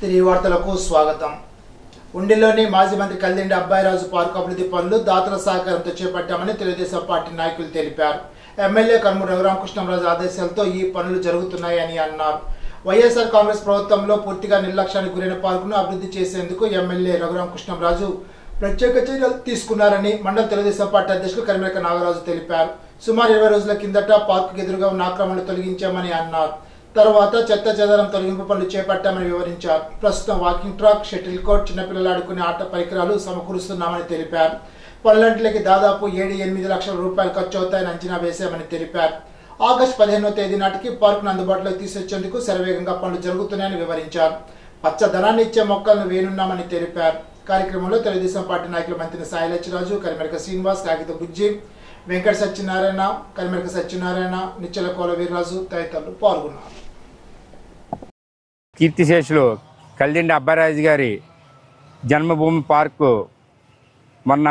తిరిగి వార్తలకు స్వాగతం. ఉండిలోని మాజీ మంత్రి కల్దిండి అబ్బాయిరాజు పార్కు అభివృద్ధి పనులు దాతల సహకారంతో చేపట్టామని తెలుగుదేశం పార్టీ నాయకులు తెలిపారు. ఎమ్మెల్యే కర్మూరి రఘురామకృష్ణంరాజు ఆదేశాలతో ఈ పనులు జరుగుతున్నాయని అన్నారు. వైఎస్ఆర్ కాంగ్రెస్ ప్రభుత్వంలో పూర్తిగా నిర్లక్ష్యానికి గురైన పార్కును అభివృద్ధి చేసేందుకు ఎమ్మెల్యే రఘురామకృష్ణంరాజు ప్రత్యేక చర్యలు తీసుకున్నారని మండల తెలుగుదేశం పార్టీ అధ్యక్షులు కరిమెరక నాగరాజు తెలిపారు. సుమారు 20 రోజుల కిందట పార్కుకు ఎదురుగా ఉన్న ఆక్రమణలు తొలగించామని అన్నారు. తర్వాత చెత్త చెదారం తొలగింపు పనులు చేపట్టామని వివరించారు. ప్రస్తుతం వాకింగ్ ట్రాక్, షటిల్ కోర్ట్, చిన్నపిల్లలు ఆడుకునే ఆట పరికరాలు సమకూరుస్తున్నామని తెలిపారు. పనులంటికి దాదాపు 7-8 లక్షల రూపాయలు ఖర్చు అవుతాయని అంచనా వేశామని తెలిపారు. ఆగస్టు 15వ తేదీ నాటికి పార్కును అందుబాటులోకి తీసుకొచ్చేందుకు శరవేగంగా పనులు జరుగుతున్నాయని వివరించారు. పచ్చదనాన్ని ఇచ్చే మొక్కలను వేనున్నామని తెలిపారు. కార్యక్రమంలో తెలుగుదేశం పార్టీ నాయకులు మంత్రి సాయిలచ్చిరాజు, కరిమెరక శ్రీనివాస్, కాగిత బుజ్జి, వెంకట సత్యనారాయణ, కరిమెరక సత్యనారాయణ, నిచ్చల కోల వీర్రాజు తదితరులు పాల్గొన్నారు. కీర్తిశేషులు కల్దిండి అబ్బాయిరాజు గారి జన్మభూమి పార్కు మొన్న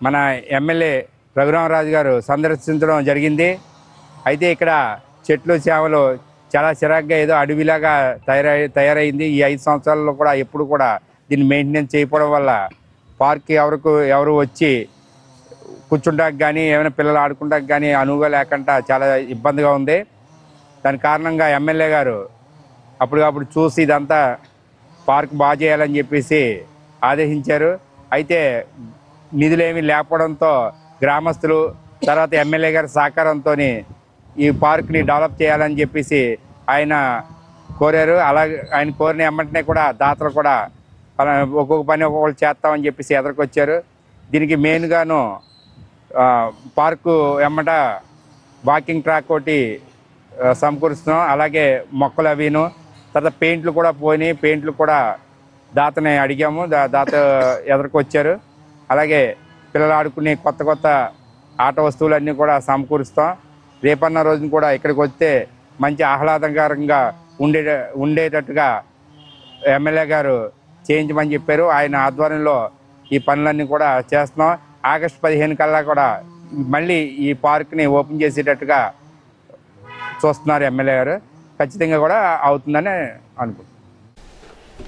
మన ఎమ్మెల్యే రఘురామరాజు గారు సందర్శించడం జరిగింది. అయితే ఇక్కడ చెట్లు చేమలు చాలా చిరాగ్గా ఏదో అడవిలాగా తయారైంది. ఈ 5 సంవత్సరాల్లో కూడా ఎప్పుడు కూడా దీన్ని మెయింటెనెన్స్ చేయకపోవడం వల్ల పార్క్ ఎవరు వచ్చి కూర్చుంటానికి కానీ ఏమైనా పిల్లలు ఆడుకుంటానికి కానీ అనువుగా లేకుండా చాలా ఇబ్బందిగా ఉంది. దాని కారణంగా ఎమ్మెల్యే గారు అప్పటికప్పుడు చూసి ఇదంతా పార్క్ బాగా చేయాలని చెప్పేసి ఆదేశించారు. అయితే నిధులేమీ లేకపోవడంతో గ్రామస్తులు తర్వాత ఎమ్మెల్యే గారి సహకారంతో ఈ పార్క్ని డెవలప్ చేయాలని చెప్పేసి ఆయన కోరారు. అలాగే ఆయన కోరిన వెంటనే కూడా దాతలు కూడా ఒక్కొక్క పని ఒక్కొక్కరు చేస్తామని చెప్పేసి ఎదురుకొచ్చారు. దీనికి మెయిన్గాను పార్కు వెంబట వాకింగ్ ట్రాక్ ఒకటి సమకూరుస్తున్నాం. అలాగే మొక్కలు అవిను, తర్వాత పెయింట్లు కూడా పోయినాయి. పెయింట్లు కూడా దాతని అడిగాము, దాత ఎదురుకొచ్చారు. అలాగే పిల్లలు ఆడుకునే కొత్త ఆట వస్తువులన్నీ కూడా సమకూరుస్తాం. రేపన్న రోజున కూడా ఇక్కడికి వస్తే మంచి ఆహ్లాదకరంగా ఉండేటట్టుగా ఎమ్మెల్యే గారు చేయించమని చెప్పారు. ఆయన ఆధ్వర్యంలో ఈ పనులన్నీ కూడా చేస్తున్నాం. ఆగస్టు 15 కల్లా కూడా మళ్ళీ ఈ పార్క్ని ఓపెన్ చేసేటట్టుగా చూస్తున్నారు ఎమ్మెల్యే గారు. ఖచ్చితంగా కూడా అవుతుందని అనుకుంటున్నాను.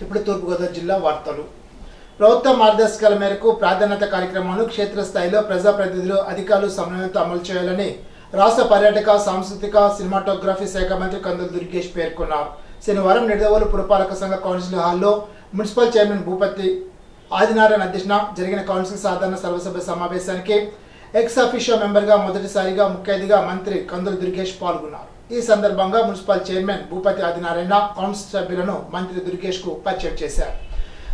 ఇప్పుడు తూర్పుగోదావరి జిల్లా వార్తలు. ప్రభుత్వ మార్గదర్శకాల మేరకు ప్రాధాన్యత కార్యక్రమాలను క్షేత్రస్థాయిలో ప్రజాప్రతినిధులు, అధికారులు సమన్వయంతో అమలు చేయాలని రాష్ట్ర పర్యాటక, సాంస్కృతిక, సినిమాటోగ్రఫీ శాఖ మంత్రి కందుల దుర్గేష్ పేర్కొన్నారు. శనివారం నిడదవోలు పురపాలక సంఘ కౌన్సిల్ హాల్లో మున్సిపల్ చైర్మన్ భూపతి ఆదినారాయణ అధ్యక్షన జరిగిన కౌన్సిల్ సాధారణ సర్వసభ్య సమావేశానికి ఎక్స్ అఫీషియో మెంబర్గా మొదటిసారిగా ముఖ్య అతిథిగా మంత్రి కందుల దుర్గేష్ పాల్గొన్నారు. ఈ సందర్భంగా municipal chairman Bhupathi Adinarayana council సభ్యులను మంత్రి దుర్గేష్ కు పరిచయం చేశారు.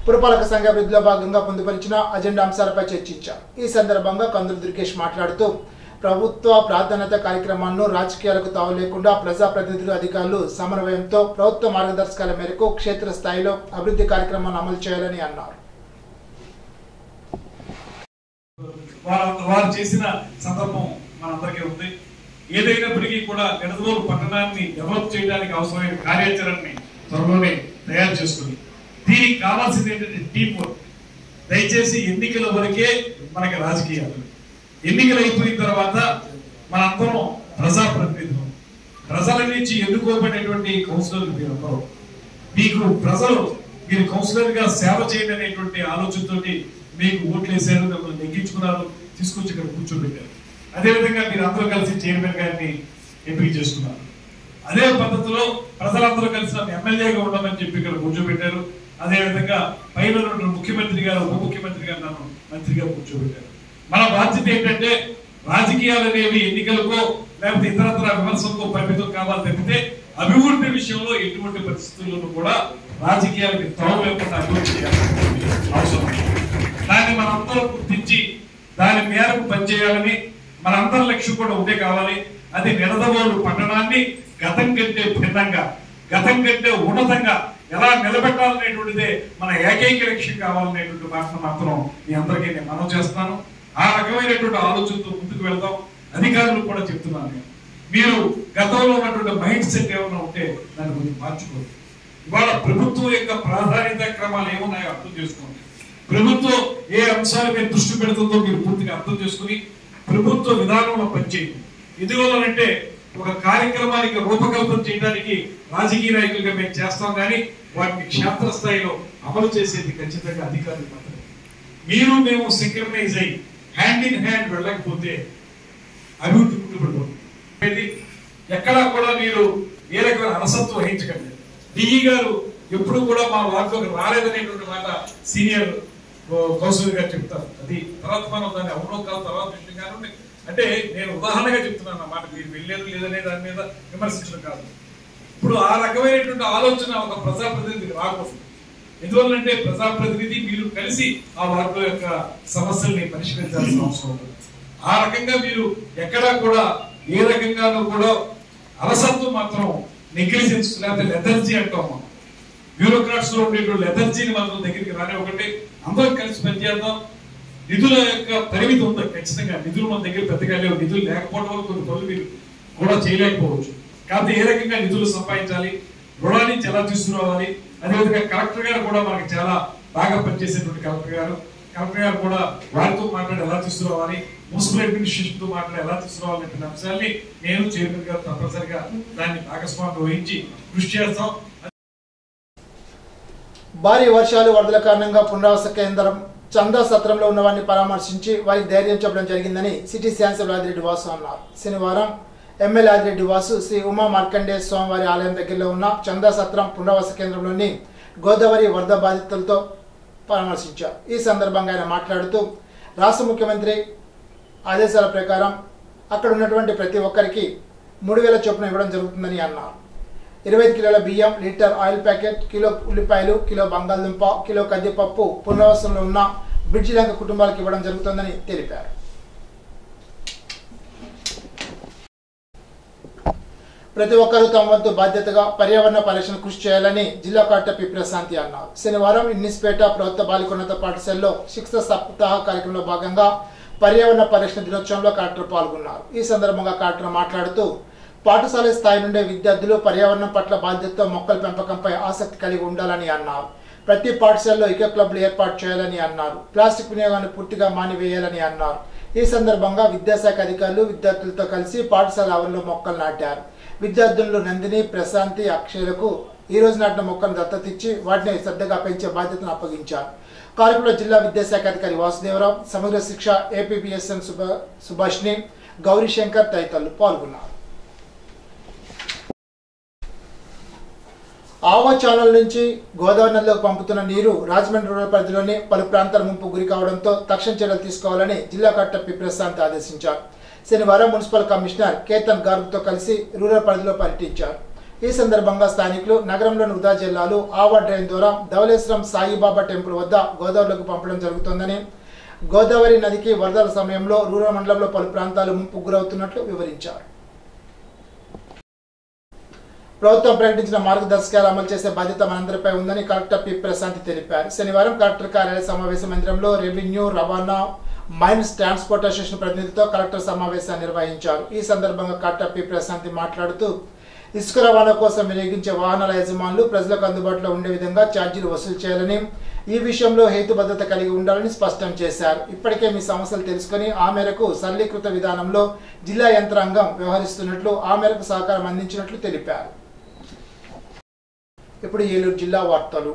పురపాలక సంఘ అభివృద్ధిలో భాగంగా పొందుపరిచిన అజెండా అంశాలపై చర్చించారు. ఈ సందర్భంగా కందుల దుర్గేష్ మాట్లాడుతూ ప్రభుత్వ ప్రాధాన్యత కార్యక్రమాలను రాజకీయాలకు తావు లేకుండా ప్రజాప్రతినిధులు, అధికారులు సమన్వయంతో ప్రభుత్వ మార్గదర్శకాల మేరకు క్షేత్రస్థాయిలో అభివృద్ధి కార్యక్రమాలను అమలు చేయాలని అన్నారు. వారు చేసిన సందర్భం మనందరికీ ఉంది. ఏదైనప్పటికీ కూడా నిడదవోలు పట్టణాన్ని డెవలప్ చేయడానికి అవసరమైన కార్యాచరణని త్వరలోనే తయారు చేసుకుని దీనికి కావాల్సింది ఏంటంటే టీం వర్క్. దయచేసి ఎన్నికల వరకే మనకి రాజకీయాలు, ఎన్నికలు అయిపోయిన తర్వాత మనందరం ప్రజాప్రతినిధులు, ప్రజల నుంచి ఎన్నుకోబడినటువంటి కౌన్సిలర్లు మీరందరూ. మీకు ప్రజలు మీరు కౌన్సిలర్ గా సేవ చేయండి అనేటువంటి ఆలోచనతోటి మీకు ఓట్లు వేసారు, మిమ్మల్ని నెగ్గించుకున్నారు, తీసుకొచ్చి ఇక్కడ కూర్చోబెట్టారు. అదేవిధంగా మీరు అందరూ కలిసి చైర్మన్ గారిని ఎంపిక చేసుకున్నారు. అదే పద్ధతిలో ప్రజలందరూ కలిసి ఎమ్మెల్యేగా ఉండమని చెప్పి ఇక్కడ కూర్చోబెట్టారు. అదేవిధంగా పైన ముఖ్యమంత్రి గారు, ఉప ముఖ్యమంత్రి గారు నన్ను మంత్రిగా కూర్చోబెట్టారు. మన బాధ్యత ఏంటంటే రాజకీయాలు అనేవి ఎన్నికలకో లేకపోతే ఇతరత్ర విమర్శలకో పరిమితం కావాలి తప్పితే అభివృద్ధి విషయంలో ఎటువంటి పరిస్థితుల్లోనూ కూడా రాజకీయాలకి తావు లేకుండా అభివృద్ధి చేయాల్సిన అవసరం. దాన్ని మనందరూ గుర్తించి దాని మేరకు పనిచేయాలని మనందరి లక్ష్యం కూడా ఉండే కావాలి. అది నిడదవోలు పట్టణాన్ని గతం కంటే భిన్నంగా, గతం కంటే ఉన్నతంగా ఎలా నిలబెట్టాలనేటువంటిదే మన ఏకైక లక్ష్యం కావాలనేటువంటి మాటను మాత్రం మీ అందరికీ నేను మనం చేస్తాను. ఆ రకమైనటువంటి ఆలోచనతో ముందుకు వెళ్దాం. అధికారులు కూడా చెప్తున్నాను, మీరు గతంలో ఉన్నటువంటి మైండ్ సెట్ ఏమైనా ఉంటే దాన్ని కొంచెం మార్చుకోండి. ఇవాళ ప్రభుత్వం యొక్క ప్రాధాన్యత క్రమాలు ఏమున్నాయో అర్థం చేసుకోండి. ప్రభుత్వం ఏ అంశాల మీద దృష్టి పెడుతుందో మీరు పూర్తిగా అర్థం చేసుకుని ప్రభుత్వ విధానంలో పనిచేయండి. ఎందువల్లనంటే ఒక కార్యక్రమానికి రూపకల్పన చేయడానికి రాజకీయ నాయకులుగా మేము చేస్తాం, కానీ వాటిని క్షేత్రస్థాయిలో అమలు చేసేది ఖచ్చితంగా అధికారులు మాత్రమే. మీరు మేము సింక్రనైజ్ అయ్యి హ్యాండ్ ఇన్ హ్యాండ్ వెళ్ళకపోతే అభివృద్ధి కుంటుపడిపోతుంది. ఎక్కడా కూడా మీరు ఏ రకమైన అలసత్వం వహించకండి. డిఈ గారు ఎప్పుడు కూడా మా వార్డులోకి రాలేదనేటువంటి మాట సీనియర్ కౌన్సిలర్ గారు చెప్తారు. అది తర్వాత మనం దాన్ని అవునో కాదు తర్వాత విషయం కానీ, అంటే నేను ఉదాహరణగా చెప్తున్నాను అన్నమాట. మీరు వెళ్ళేది లేదనే దాని మీద విమర్శించడం కాదు. ఇప్పుడు ఆ రకమైనటువంటి ఆలోచన ఒక ప్రజాప్రతినిధికి రాకూడదు. ఎందువల్లంటే ప్రజాప్రతినిధి మీరు కలిసి ఆ వార్డుల యొక్క సమస్యల్ని పరిష్కరించాల్సిన అవసరం ఉంటుంది. ఆ రకంగా మీరు ఎక్కడా కూడా ఏ రకంగానూ కూడా అలసత్వం మాత్రం నెగ్లిజెన్స్ లేకపోతే లెథర్జీ అంటాం మనం. బ్యూరోక్రాట్స్ లో ఉండేటువంటి లెథర్జీని మాత్రం దగ్గరికి రానే. ఒకటి అందరం కలిసి పనిచేద్దాం. నిధుల యొక్క పరిమితి ఉంది ఖచ్చితంగా. నిధులు మన దగ్గర పెద్దగా లేవు. నిధులు లేకపోవడం వల్ల కొన్ని పనులు మీరు కూడా చేయలేకపోవచ్చు. కాబట్టి ఏ రకంగా నిధులు సంపాదించాలి, రుణాల నుంచి ఎలా తీసుకురావాలి, అదేవిధంగా కలెక్టర్ గారు కూడా మనకి చాలా బాగా పనిచేసేటువంటి కలెక్టర్ గారు కూడా వారితో మాట్లాడి ఎలా తీసుకురావాలి, మున్సిపల్ అడ్మినిస్ట్రేషన్ తో మాట్లాడి ఎలా తీసుకురావాలనే అంశాన్ని నేను చైర్మన్ గారు తప్పనిసరిగా దాన్ని భాగస్వామ్యం వహించి కృషి చేస్తాం. భారీ వర్షాలు వరదల కారణంగా పునరావాస కేంద్రం చందా సత్రంలో ఉన్న వారిని పరామర్శించి వారికి ధైర్యం చెప్పడం జరిగిందని సిటీ శాసనసభ్యులు ఆదిరెడ్డి వాసు అన్నారు. శనివారం ఎమ్మెల్యే ఆదిరెడ్డి వాసు శ్రీ ఉమా మార్కండేయ స్వామివారి ఆలయం దగ్గరలో ఉన్న చందా సత్రం పునరావాస కేంద్రంలోని గోదావరి వరద బాధితులతో పరామర్శించారు. ఈ సందర్భంగా ఆయన మాట్లాడుతూ రాష్ట్ర ముఖ్యమంత్రి ఆదేశాల ప్రకారం అక్కడ ఉన్నటువంటి ప్రతి ఒక్కరికి 3,000 చొప్పున ఇవ్వడం జరుగుతుందని అన్నారు. 25 కిలోల బియ్యం, లీటర్ ఆయిల్ ప్యాకెట్, కిలో ఉల్లిపాయలు, కిలో బంగాళదుంప, కిలో కందిపప్పు పునరావాసంలో ఉన్న బ్రిడ్జి లంక కుటుంబాలకు ఇవ్వడం జరుగుతుందని తెలిపారు. ప్రతి ఒక్కరూ తమ వంతు బాధ్యతగా పర్యావరణ పరిరక్షణ కృషి చేయాలని జిల్లా కలెక్టర్ పి ప్రశాంతి అన్నారు. శనివారం ఇన్నిస్పేట ప్రభుత్వ బాలికోన్నత పాఠశాలలో శిక్షణ సప్తాహ కార్యక్రమంలో భాగంగా పర్యావరణ పరిరక్షణ దినోత్సవంలో కలెక్టర్ పాల్గొన్నారు. ఈ సందర్భంగా కలెక్టర్ మాట్లాడుతూ పాఠశాల స్థాయి నుండే విద్యార్థులు పర్యావరణం పట్ల బాధ్యతతో మొక్కల పెంపకంపై ఆసక్తి కలిగి ఉండాలని అన్నారు. ప్రతి పాఠశాలలో ఇకో క్లబ్లు ఏర్పాటు చేయాలని అన్నారు. ప్లాస్టిక్ వినియోగాన్ని పూర్తిగా మానివేయాలని అన్నారు. ఈ సందర్భంగా విద్యాశాఖ అధికారులు విద్యార్థులతో కలిసి పాఠశాల ఆవరణలో మొక్కలు నాటారు. విద్యార్థులు నందిని, ప్రశాంతి, అక్షయలకు ఈ రోజు నాటిన మొక్కను దత్తతిచ్చి వాటిని శ్రద్ధగా పెంచే బాధ్యతను అప్పగించారు. కార్యక్రమంలో జిల్లా విద్యాశాఖ అధికారి వాసుదేవరావు, సమగ్ర శిక్ష ఏపీబీఎస్ఎన్ సుభాష్ని, గౌరీశంకర్ తదితరులు పాల్గొన్నారు. ఆవా ఛానల్ నుంచి గోదావరి నదిలోకి పంపుతున్న నీరు రాజమండ్రి రూరల్ పరిధిలోని పలు ప్రాంతాల ముంపు గురి కావడంతో తక్షణ చర్యలు తీసుకోవాలని జిల్లా కలెక్టర్ పి ప్రశాంత్ ఆదేశించారు. శనివారం మున్సిపల్ కమిషనర్ కేతన్ గార్గ్తో కలిసి రూరల్ పరిధిలో పర్యటించారు. ఈ సందర్భంగా స్థానికులు నగరంలోని ఉదా జిల్లాలో ఆవా డ్రైన్ ద్వారా ధవళేశ్వరం సాయిబాబా టెంపుల్ వద్ద గోదావరిలోకి పంపడం జరుగుతోందని, గోదావరి నదికి వరదల సమయంలో రూరల్ మండలంలో పలు ప్రాంతాలు ముంపు గురవుతున్నట్లు వివరించారు. ప్రభుత్వం ప్రకటించిన మార్గదర్శకాలు అమలు చేసే బాధ్యత మనందరిపై ఉందని కలెక్టర్ పి ప్రశాంతి తెలిపారు. శనివారం కలెక్టర్ కార్యాలయ సమావేశ మందిరంలో రెవెన్యూ, రవాణా, మైన్స్, ట్రాన్స్పోర్ట్ అసోసియేషన్ ప్రతినిధితో కలెక్టర్ సమావేశాన్ని నిర్వహించారు. ఈ సందర్భంగా కలెక్టర్ పి ప్రశాంతి మాట్లాడుతూ ఇసుక రవాణా కోసం వినియోగించే వాహనాల యజమానులు ప్రజలకు అందుబాటులో ఉండే విధంగా ఛార్జీలు వసూలు చేయాలని, ఈ విషయంలో హేతుబద్ధత కలిగి ఉండాలని స్పష్టం చేశారు. ఇప్పటికే మీ సమస్యలు తెలుసుకుని ఆ మేరకు సరళీకృత విధానంలో జిల్లా యంత్రాంగం వ్యవహరిస్తున్నట్లు, ఆ మేరకు సహకారం అందించినట్లు తెలిపారు. ఇప్పుడు ఏలూరు జిల్లా వార్తలు.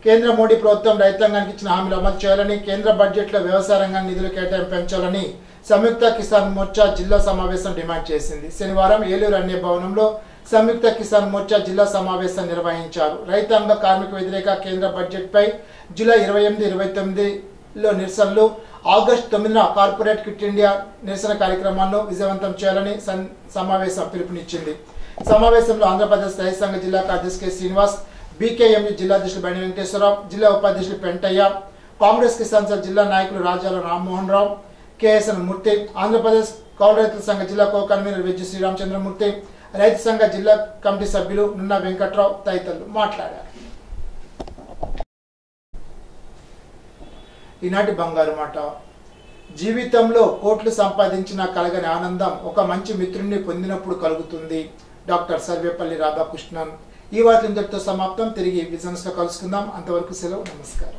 కేంద్ర మోడీ ప్రభుత్వం రైతాంగానికి ఇచ్చిన హామీలు అమలు చేయాలని, కేంద్ర బడ్జెట్లో వ్యవసాయ రంగానికి నిధుల కేటాయింపు పెంచాలని సంయుక్త కిసాన్ మోర్చా జిల్లా సమావేశం డిమాండ్ చేసింది. శనివారం ఏలూరు అన్య భవనంలో సంయుక్త కిసాన్ మోర్చా జిల్లా సమావేశం నిర్వహించారు. రైతాంగ కార్మిక వ్యతిరేక కేంద్ర బడ్జెట్పై జూలై 28, 29లో నిరసనలు, ఆగస్టు 9న కార్పొరేట్ క్విట్ ఇండియా నిరసన కార్యక్రమాలను విజయవంతం చేయాలని సమావేశం పిలుపునిచ్చింది. సమావేశంలో ఆంధ్రప్రదేశ్ రైతు సంఘ జిల్లా కార్యదర్శి కె శ్రీనివాస్, బీకేఎంయూ జిల్లా అధ్యక్షులు బండి వెంకటేశ్వరరావు, జిల్లా ఉపాధ్యక్షులు పెంటయ్య, కాంగ్రెస్ కిసాన్ సెల్ జిల్లా నాయకులు రాజాల రామ్మోహన్ రావు, కేఎస్ఎన్ మూర్తి, ఆంధ్రప్రదేశ్ కౌలు రైతుల సంఘ జిల్లా కో కన్వీనర్ వెజ్జి శ్రీరామచంద్రమూర్తి, రైతు సంఘ జిల్లా కమిటీ సభ్యులు నున్న వెంకట్రావు తదితరులు మాట్లాడారు. ఈనాటి బంగారు మాట. జీవితంలో కోట్లు సంపాదించిన కలగని ఆనందం ఒక మంచి మిత్రుడిని పొందినప్పుడు కలుగుతుంది. డాక్టర్ సర్వేపల్లి రాధాకృష్ణన్. ఈ వార్తలు ఇంతటితో సమాప్తం. తిరిగి బిజినెస్ లో కలుసుకుందాం. అంతవరకు సెలవు. నమస్కారం.